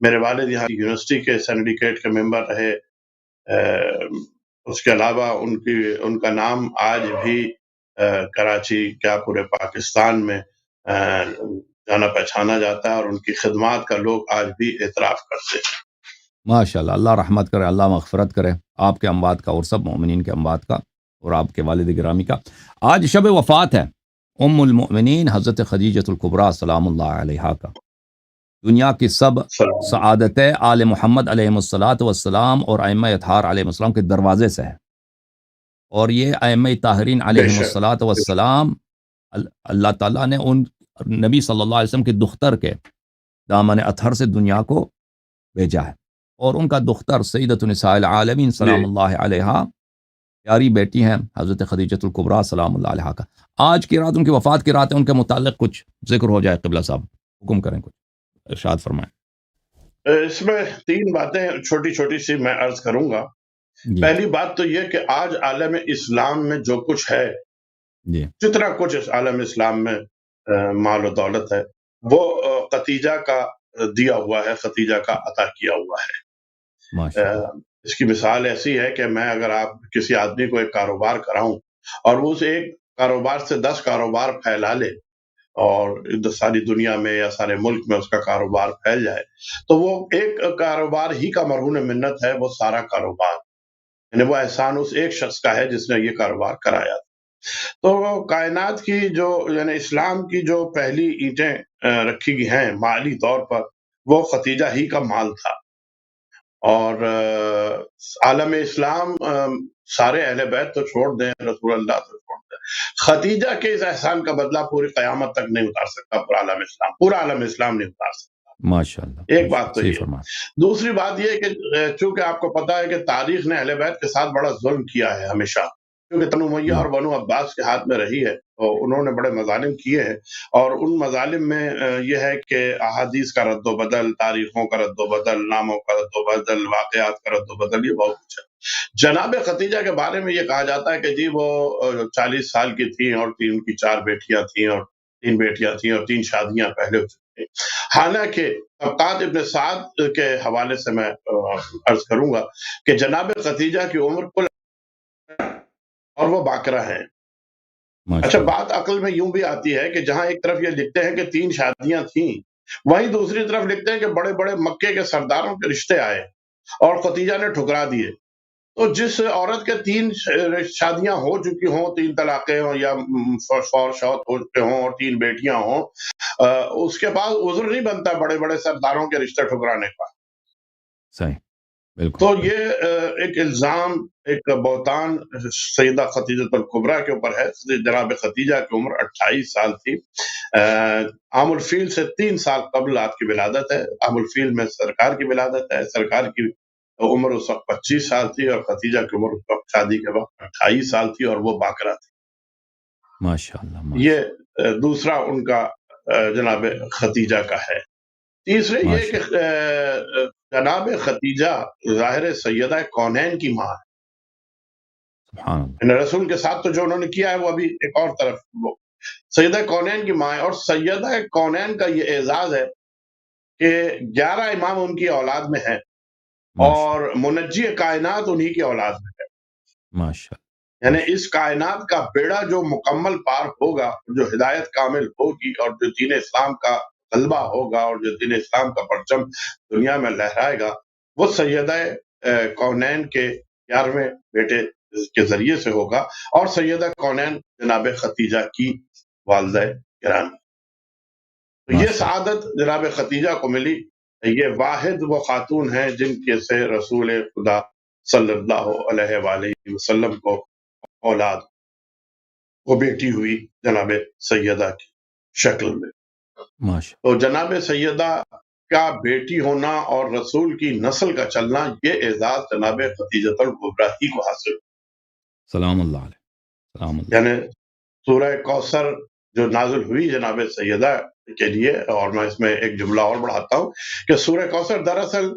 میرے والد یہاں یونیورسٹی کے سینڈیکیٹ کے ممبر رہے. اس کے علاوہ ان کا نام آج بھی کراچی کیا پورے پاکستان میں جانا پہچانا جاتا ہے، اور ان کی خدمات کا لوگ آج بھی اعتراف کرتے ہیں. ماشاء اللہ، اللہ رحمت کرے، اللہ مغفرت کرے آپ کے اموات کا اور سب مومنین کے اموات کا اور آپ کے والد گرامی کا. آج شب وفات ہے ام المؤمنین حضرت خدیجۃ الکبریٰ سلام اللہ علیہا کا. دنیا کی سب سلام. سعادتیں آل محمد علیہ الصلاۃ والسلام اور ائمہ اطہار علیہ السلام کے دروازے سے ہے، اور یہ ائمہ طاہرین بے علیہ شک. الصلاۃ والسلام اللہ تعالیٰ نے ان نبی صلی اللہ علیہ وسلم کے دختر کے دامن اطہر سے دنیا کو بھیجا ہے، اور ان کا دختر سیدۃ نساء العالمین جی. سلام اللہ علیہا پیاری بیٹی ہیں حضرت خدیجۃ الکبریٰ سلام اللہ علیہا کا. آج کی رات ان کی وفات کی رات ہے، ان کے متعلق کچھ ذکر ہو جائے. قبلہ صاحب حکم کریں، کچھ ارشاد فرمائیں. اس میں 3 باتیں چھوٹی چھوٹی سی میں عرض کروں گا. جی پہلی بات تو یہ کہ آج عالم اسلام میں جو کچھ ہے، جی جتنا کچھ اس عالم اسلام میں مال و دولت ہے، وہ خدیجہ کا دیا ہوا ہے، خدیجہ کا عطا کیا ہوا ہے. ماشاء اللہ. اس کی مثال ایسی ہے کہ میں اگر آپ کسی آدمی کو ایک کاروبار کراؤں اور وہ اس ایک کاروبار سے 10 کاروبار پھیلا لے، اور ساری دنیا میں یا سارے ملک میں اس کا کاروبار پھیل جائے، تو وہ ایک کاروبار ہی کا مرہون منت ہے، وہ سارا کاروبار، یعنی وہ احسان اس ایک شخص کا ہے جس نے یہ کاروبار کرایا. تو کائنات کی جو یعنی اسلام کی جو پہلی اینٹیں رکھی گئی ہیں مالی طور پر، وہ خدیجہ ہی کا مال تھا. اور عالم اسلام سارے اہل بیت تو چھوڑ دیں، رسول اللہ تو چھوڑ دیں، خدیجہ کے اس احسان کا بدلہ پوری قیامت تک نہیں اتار سکتا پورا عالم اسلام نہیں اتار سکتا. ماشاء اللہ، ایک ماشاء بات اللہ، تو صحیح یہ. فرمایا. دوسری بات یہ کہ چونکہ آپ کو پتا ہے کہ تاریخ نے اہل بیت کے ساتھ بڑا ظلم کیا ہے ہمیشہ، کیونکہ بنو امیہ جی اور بنو عباس کے ہاتھ میں رہی ہے، اور انہوں نے بڑے مظالم کیے ہیں. اور ان مظالم میں یہ ہے کہ احادیث کا رد و بدل، تاریخوں کا رد و بدل، ناموں کا رد و بدل، واقعات کا رد و بدل، یہ بہت کچھ ہے. جناب خدیجہ کے بارے میں یہ کہا جاتا ہے کہ جی وہ 40 سال کی تھیں، اور ان کی 4 بیٹیاں تھیں، اور 3 بیٹیاں تھیں، اور 3 شادیاں پہلے ہو چکی تھیں. حالانکہ طبقات ابن سعد کے حوالے سے میں عرض کروں گا کہ جناب خدیجہ کی عمر کل، اور وہ باکرہ ہیں. اچھا، ماشاء اللہ. بات عقل میں یوں بھی آتی ہے کہ جہاں ایک طرف یہ لکھتے ہیں کہ 3 شادیاں تھیں، وہیں دوسری طرف لکھتے ہیں کہ بڑے بڑے مکے کے سرداروں کے رشتے آئے اور خدیجہ نے ٹھکرا دیے. تو جس عورت کے 3 شادیاں ہو چکی ہوں، 3 طلاقیں ہوں، یا فور شوت ہو چکے ہوں، اور 3 بیٹیاں ہوں، اس کے بعد عذر نہیں بنتا بڑے بڑے سرداروں کے رشتے ٹھکرانے کا. صحیح، بالکل تو بالکل. یہ ایک الزام، ایک بہتان سیدہ خدیجہ الکبریٰ کے اوپر ہے. جناب خدیجہ کی عمر 28 سال تھی. عام الفیل سے 3 سال قبل آپ کی ولادت ہے. عام الفیل میں سرکار کی ولادت ہے. سرکار کی عمر اس وقت 25 سال تھی، اور خدیجہ کی عمر اس وقت شادی کے وقت 28 سال تھی، اور وہ باکرہ تھی. ماشاء اللہ، ماشاء یہ دوسرا ان کا جناب خدیجہ کا ہے. تیسرے یہ کہ ماشاء جناب خدیجہ ظاہر سیدہ کونین کی ماں ہے. سبحان اللہ. یعنی رسول کے ساتھ تو جو انہوں نے کیا ہے وہ ابھی ایک اور طرف، وہ سیدہ کونین کی ماں ہے. اور سیدہ کونین کا یہ اعزاز ہے کہ 11 امام ان کی اولاد میں ہیں، ماشاء اور منجی کائنات انہی کی اولاد میں ہے. ماشاء اللہ. یعنی اس کائنات کا بیڑا جو مکمل پار ہوگا، جو ہدایت کامل ہوگی، اور جو دین اسلام کا غلبہ ہوگا، اور جو دین اسلام کا پرچم دنیا میں لہرائے گا، وہ سیدہ کونین کے 11ویں بیٹے کے ذریعے سے ہوگا، اور سیدہ کونین جناب خدیجہ کی والدہ گرامی. تو یہ ماشاء سعادت جناب خدیجہ کو ملی. یہ واحد وہ خاتون ہیں جن کے سے رسول خدا صلی اللہ علیہ وآلہ وسلم کو اولاد، وہ بیٹی ہوئی جناب سیدہ کی شکل میں. ماشاء تو جناب سیدہ کا بیٹی ہونا اور رسول کی نسل کا چلنا، یہ اعزاز جناب خدیجہ الکبریٰ ہی کو حاصل. سلام اللہ علیہ، سلام اللہ. یعنی سورہ کوثر جو نازل ہوئی جناب سیدہ کے لیے، اور میں اس میں ایک جملہ اور بڑھاتا ہوں کہ سورہ کوثر دراصل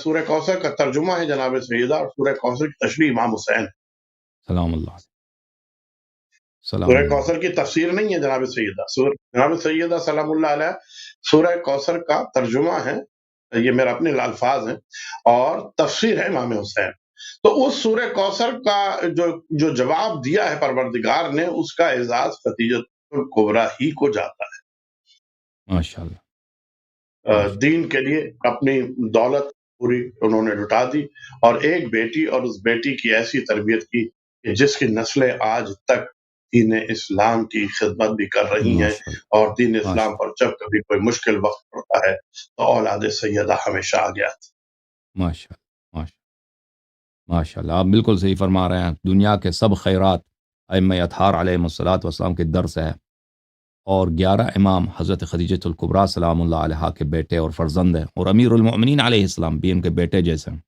سورہ کوثر کا ترجمہ ہے جناب سیدہ، اور سورہ کوثر کی تشریح امام حسین. سلام اللہ علیہ، سلام سورہ اللہ علیہ. کوثر کی تفسیر نہیں ہے جناب سیدہ. جناب سیدہ سلام اللہ علیہ سورہ کوثر کا ترجمہ ہے، یہ میرا اپنے الفاظ ہیں، اور تفسیر ہے امام حسین۔ تو اس سورہ کوثر کا جو جواب دیا ہے پروردگار نے، اس کا اعزاز خدیجۃ الکبریٰ ہی کو جاتا ہے۔ ماشاءاللہ ماشاء دین کے لیے اپنی دولت پوری انہوں نے لٹا دی، اور ایک بیٹی، اور اس بیٹی کی ایسی تربیت کی کہ جس کی نسلیں آج تک دین اسلام کی خدمت بھی کر رہی ہیں، ماشاءاللہ اور دین اسلام ماشاء پر جب کبھی کوئی مشکل وقت پڑتا ہے تو اولاد سیدہ ہمیشہ آگے آتی۔ ماشاء ماشاء ماشاء اللہ، آپ بالکل صحیح فرما رہے ہیں۔ دنیا کے سب خیرات ائمہ اطہار علیہ الصلوۃ والسلام کے در سے ہے، اور 11 امام حضرت خدیجۃ الکبریٰ سلام اللہ علیہا کے بیٹے اور فرزند ہیں، اور امیر المؤمنین علیہ السلام بھی ان کے بیٹے جیسے ہیں،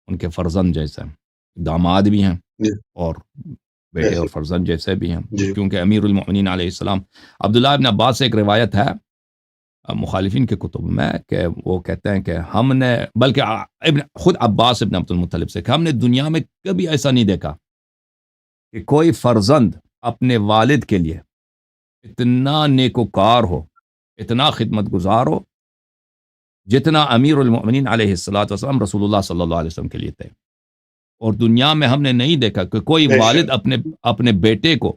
ان کے فرزند جیسے ہیں، داماد بھی ہیں جی اور بیٹے اور ایسے فرزند جیسے بھی ہیں، جی کیونکہ امیر المؤمنین علیہ السلام، عبداللہ ابن عباس سے ایک روایت ہے مخالفین کے کتب میں کہ وہ کہتے ہیں کہ ہم نے، بلکہ خود عباس ابن عبد المطلب سے، کہ ہم نے دنیا میں کبھی ایسا نہیں دیکھا کہ کوئی فرزند اپنے والد کے لیے اتنا نیکوکار ہو، اتنا خدمت گزار ہو، جتنا امیر المؤمنین علیہ الصلوۃ والسلام رسول اللہ صلی اللہ علیہ وسلم کے لیے تھے۔ اور دنیا میں ہم نے نہیں دیکھا کہ کوئی بے والد شک اپنے بیٹے کو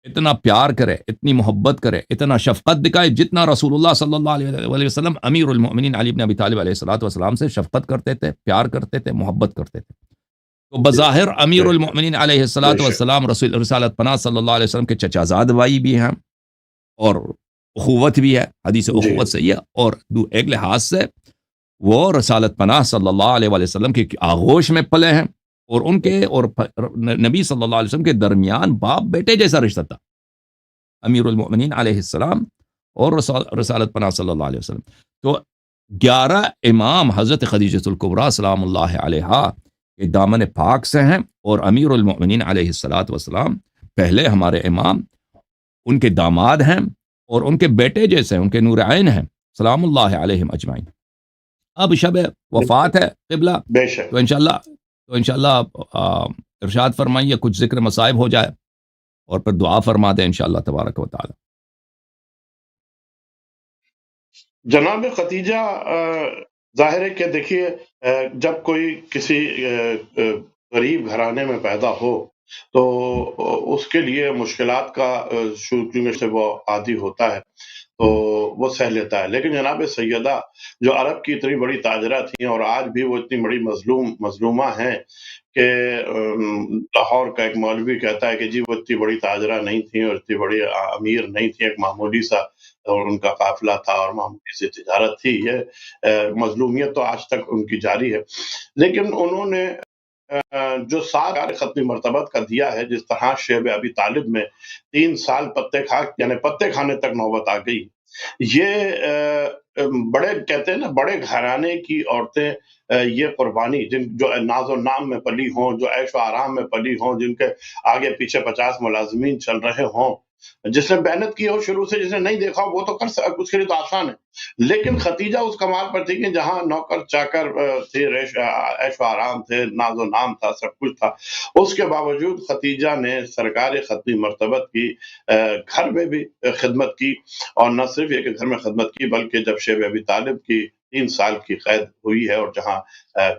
اتنا پیار کرے، اتنی محبت کرے، اتنا شفقت دکھائے، جتنا رسول اللہ صلی اللہ علیہ وسلم امیر المؤمنین علی بن ابی طالب علیہ الصلوۃ والسلام سے شفقت کرتے تھے، پیار کرتے تھے، محبت کرتے تھے۔ تو بظاہر امیر بے شک المؤمنین علیہ بے الصلوۃ شک والسلام رسالت پناہ صلی اللہ علیہ وسلم کے چچا زاد بھائی بھی ہیں، اور اخوت بھی ہے، حدیث جی اخوت صحیح ہے، اور ایک لحاظ سے وہ رسالت پناہ صلی اللہ علیہ وسلم کی آغوش میں پلے ہیں، اور ان کے اور نبی صلی اللہ علیہ وسلم کے درمیان باپ بیٹے جیسا رشتہ تھا، امیر المؤمنین علیہ السلام اور رسالت پناہ صلی اللہ علیہ وسلم۔ تو 11 امام حضرت خدیجۃ الکبریٰ سلام اللہ علیہا کے دامن پاک سے ہیں، اور امیر المؤمنین علیہ الصلوۃ والسلام پہلے ہمارے امام، ان کے داماد ہیں، اور ان کے بیٹے جیسے ہیں، ان کے نور عین ہیں، سلام اللہ علیہم اجمعین۔ اب شب وفات ہے قبلہ، بے شک تو انشاءاللہ ارشاد فرمائیے، کچھ ذکر مصائب ہو جائے، اور پھر دعا فرما دیں انشاءاللہ تبارک و تعالی۔ جناب ختیجہ، ظاہر ہے کہ دیکھیے، جب کوئی کسی غریب گھرانے میں پیدا ہو تو اس کے لیے مشکلات کا شروع سے وہ عادی ہوتا ہے تو وہ سہ لیتا ہے، لیکن جناب سیدہ جو عرب کی اتنی بڑی تاجرہ تھیں، اور آج بھی وہ اتنی بڑی مظلومہ ہیں کہ لاہور کا ایک مولوی کہتا ہے کہ جی وہ اتنی بڑی تاجرہ نہیں تھیں اور اتنی بڑی امیر نہیں تھی، ایک معمولی سا اور ان کا قافلہ تھا اور معمولی سی تجارت تھی۔ یہ مظلومیت تو آج تک ان کی جاری ہے، لیکن انہوں نے جو ساتھ ختمی مرتبت کا دیا ہے، جس طرح شیب ابی طالب میں 3 سال پتے کھانے تک نوبت آ گئی، یہ بڑے کہتے ہیں نا، بڑے گھرانے کی عورتیں یہ قربانی، جو ناز و نام میں پلی ہوں، جو عیش و آرام میں پلی ہوں، جن کے آگے پیچھے 50 ملازمین چل رہے ہوں، جس نے محنت کی ہو شروع سے، جس نے نہیں دیکھا ہو وہ تو اس کے لیے تو آسان ہے، لیکن ختیجہ اس کمال پر تھی کہ جہاں نوکر چاکر تھے، عیش و آرام تھے، ناز و نام تھا، سب کچھ تھا، اس کے باوجود ختیجہ نے سرکار ختمی مرتبت کی گھر میں بھی خدمت کی، اور نہ صرف یہ کہ گھر میں خدمت کی، بلکہ جب شیب ابی طالب کی 3 سال کی قید ہوئی ہے، اور جہاں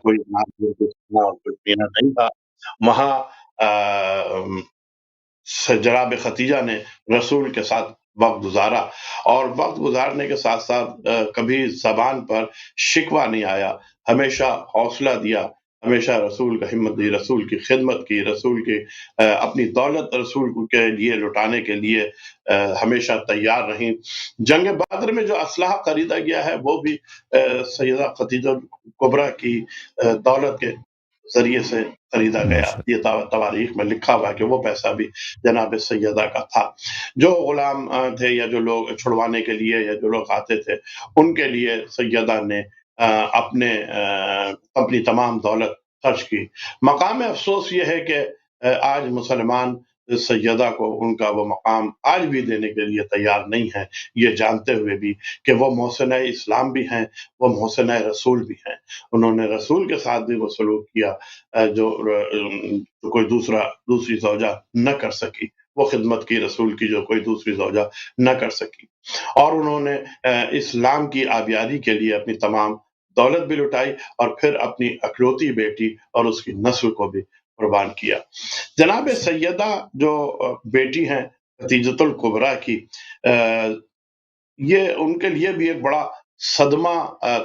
کوئی اور کچھ پینا نہیں تھا، وہاں جناب ختیجہ نے رسول کے ساتھ وقت گزارا، اور وقت گزارنے کے ساتھ ساتھ کبھی زبان پر شکوہ نہیں آیا، ہمیشہ حوصلہ دیا، ہمیشہ رسول کا ہمت دی، رسول کی خدمت کی، رسول کی اپنی دولت رسول کے لیے لٹانے کے لیے ہمیشہ تیار رہیں۔ جنگ بدر میں جو اسلحہ خریدا گیا ہے وہ بھی سیدہ خدیجہ کبریٰ کی دولت کے ذریعے سے خریدا گیا، ماشاء یہ تواریخ میں لکھا ہوا ہے کہ وہ پیسہ بھی جناب سیدہ کا تھا۔ جو غلام تھے، یا جو لوگ چھڑوانے کے لیے، یا جو لوگ آتے تھے، ان کے لیے سیدہ نے اپنی تمام دولت خرچ کی۔ مقام افسوس یہ ہے کہ آج مسلمان سیدہ کو ان کا وہ مقام آج بھی دینے کے لیے تیار نہیں ہے، یہ جانتے ہوئے بھی کہ وہ محسنہ اسلام بھی ہیں، وہ محسنہ رسول بھی ہیں، انہوں نے رسول کے ساتھ بھی وہ سلوک کیا جو کوئی دوسری زوجہ نہ کر سکی۔ وہ خدمت کی رسول کی جو کوئی دوسری زوجہ نہ کر سکی، اور انہوں نے اسلام کی آبیاری کے لیے اپنی تمام دولت بھی لٹائی اور پھر اپنی اکلوتی بیٹی اور اس کی نسل کو بھی قربان کیا۔ جناب سیدہ جو بیٹی ہیں خدیجۃ الکبریٰ کی، یہ ان کے لیے بھی ایک بڑا صدمہ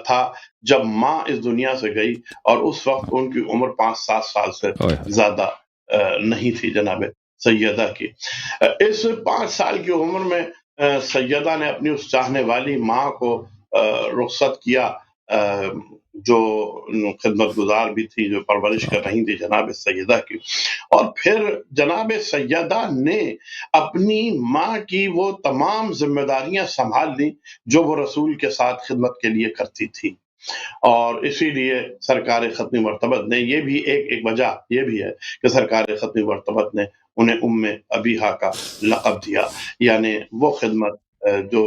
تھا جب ماں اس دنیا سے گئی، اور اس وقت ان کی عمر 5-7 سال سے زیادہ نہیں تھی جناب سیدہ کی۔ اس 5 سال کی عمر میں سیدہ نے اپنی اس چاہنے والی ماں کو رخصت کیا، جو خدمت گزار بھی تھی، جو پرورش کر رہی تھی جناب سیدہ کی، اور پھر جناب سیدہ نے اپنی ماں کی وہ تمام ذمہ داریاں سنبھال لی جو وہ رسول کے ساتھ خدمت کے لیے کرتی تھی، اور اسی لیے سرکار ختم مرتبت نے یہ بھی ایک وجہ یہ بھی ہے کہ سرکار ختم مرتبت نے انہیں ام ابیہا کا لقب دیا، یعنی وہ خدمت جو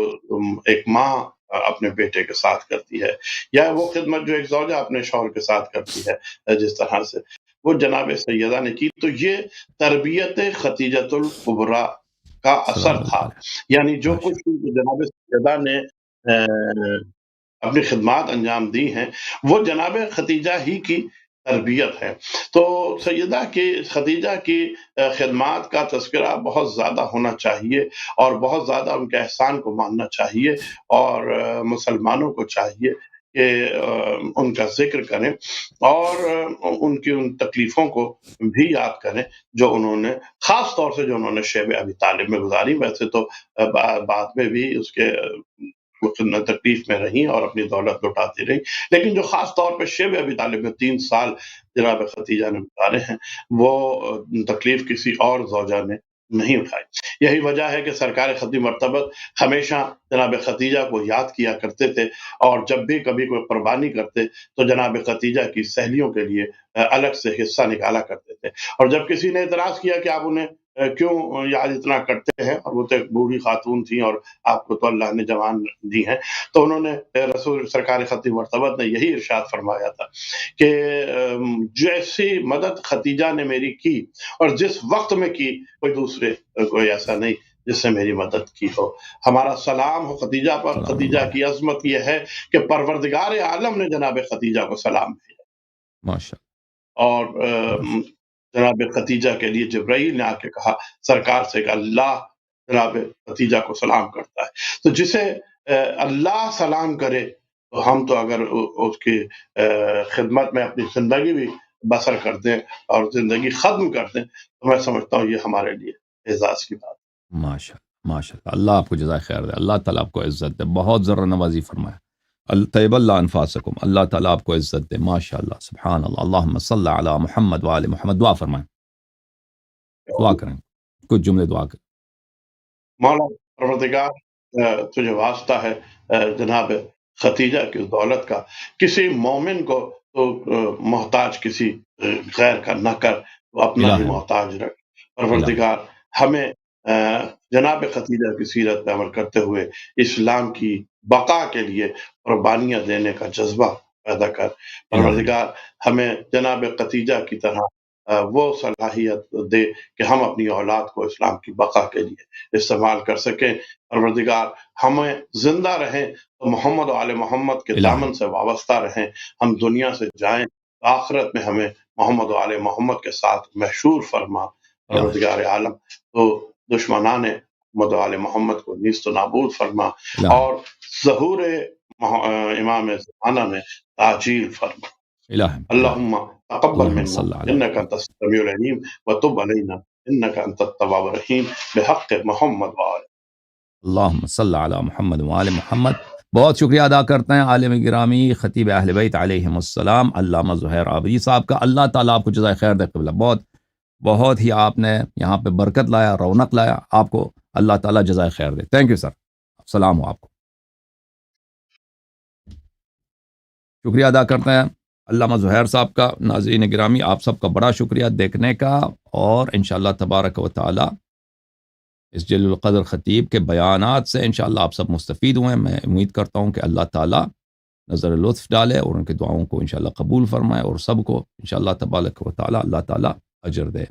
ایک ماں اپنے بیٹے کے ساتھ کرتی ہے، یا وہ خدمت جو ایک زوجہ اپنے شوہر کے ساتھ کرتی ہے، جس طرح سے وہ جناب سیدہ نے کی، تو یہ تربیت خدیجۃ الکبریٰ کا اثر تھا۔ یعنی جو کچھ جناب سیدہ نے اپنی خدمات انجام دی ہیں، وہ جناب خدیجہ ہی کی تربیت ہے۔ تو خدیجہ کی خدمات کا تذکرہ بہت زیادہ ہونا چاہیے، اور بہت زیادہ ان کے احسان کو ماننا چاہیے، اور مسلمانوں کو چاہیے کہ ان کا ذکر کریں، اور ان کی ان تکلیفوں کو بھی یاد کریں جو انہوں نے، خاص طور سے جو انہوں نے شیب ابی طالب میں گزاری۔ ویسے تو بعد میں بھی اس کے تکلیف میں رہی اور اپنی دولت لٹاتی رہی، لیکن جو خاص طور پہ شیب ابی طالب میں 3 سال جناب خدیجہ نے گزارے ہیں، وہ تکلیف کسی اور زوجہ نے نہیں اٹھائی۔ یہی وجہ ہے کہ سرکار ختم مرتبت ہمیشہ جناب خدیجہ کو یاد کیا کرتے تھے، اور جب بھی کبھی کوئی قربانی کرتے تو جناب خدیجہ کی سہیلیوں کے لیے الگ سے حصہ نکالا کرتے تھے، اور جب کسی نے اعتراض کیا کہ آپ انہیں کیوں یاد اتنا کرتے ہیں، اور وہ تو ایک بوڑھی خاتون تھیں اور آپ کو تو اللہ نے جوان دی ہیں، تو انہوں نے رسول سرکار ختم مرتبت نے یہی ارشاد فرمایا تھا کہ جیسی مدد خدیجہ نے میری کی اور جس وقت میں کی، کوئی ایسا نہیں جس سے میری مدد کی ہو۔ ہمارا سلام ہو خدیجہ پر۔ خدیجہ کی عظمت یہ ہے کہ پروردگار عالم نے جناب خدیجہ کو سلام بھیجا، ماشاءاللہ، اور جناب خدیجہ کے لیے جبرائیل نے آ کے کہا سرکار سے کہ اللہ جناب خدیجہ کو سلام کرتا ہے۔ تو جسے اللہ سلام کرے، تو ہم تو اگر اس کی خدمت میں اپنی زندگی بھی بسر کر دیں اور زندگی ختم کر دیں، تو میں سمجھتا ہوں یہ ہمارے لیے اعزاز کی بات ہے۔ ماشاءاللہ، ماشاءاللہ، اللہ آپ کو جزائے خیر دے، اللہ تعالیٰ آپ کو عزت دے، بہت ذرا نوازی فرمائے، طیب اللہ انفاسکم، اللہ تعالیٰ آپ کو عزت دے، ماشاءاللہ، سبحان اللہ، اللہم صلی علی محمد وآل محمد۔ دعا فرمائیں، دعا کریں، کچھ جملے دعا کریں۔ مولا پروردگار، تجھے واسطہ ہے جناب خدیجہ کی دولت کا، کسی مومن کو تو محتاج کسی غیر کا نہ کر، وہ اپنا ہی محتاج رکھ۔ پروردگار ہمیں جناب خدیجہ کی سیرت پہ عمل کرتے ہوئے اسلام کی بقا کے لیے قربانیاں دینے کا جذبہ پیدا کر۔ پروردگار ہمیں جناب خدیجہ کی طرح وہ صلاحیت دے کہ ہم اپنی اولاد کو اسلام کی بقا کے لیے استعمال کر سکیں۔ پروردگار ہمیں زندہ رہیں تو محمد و آل محمد کے دامن سے وابستہ رہیں، ہم دنیا سے جائیں، آخرت میں ہمیں محمد و آل محمد کے ساتھ محشور فرما۔ پروردگار عالم تو دشمنان محمد و آل محمد کو نیست و نابود فرما، اور ظہور امام زمانہ میں تعجیل فرما۔ اللہم تقبل منا انک انت السمیع العلیم وتب علینا انک انت التواب الرحیم بحق محمد وآل۔ اللہم صلی علی محمد وآل محمد۔ بہت شکریہ ادا کرتے ہیں عالم گرامی خطیب اہل بیت علیہم السلام علامہ ظہیر عابدی صاحب کا، اللہ تعالیٰ آپ کو جزائے خیر دے قبلہ۔ بہت ہی آپ نے یہاں پہ برکت لایا، رونق لایا، آپ کو اللہ تعالیٰ جزائے خیر دے۔ تھینک یو سر، السلام ہو آپ کو۔ شکریہ ادا کرتے ہیں علامہ ظہیر صاحب کا۔ ناظرین گرامی، آپ سب کا بڑا شکریہ دیکھنے کا، اور انشاءاللہ تبارک و تعالی اس جلیل القدر خطیب کے بیانات سے انشاءاللہ آپ سب مستفید ہوئے۔ میں امید کرتا ہوں کہ اللہ تعالی نظر لطف ڈالے اور ان کے دعاؤں کو انشاءاللہ قبول فرمائے، اور سب کو انشاءاللہ تبارک و تعالی اللہ تعالی اجر دے۔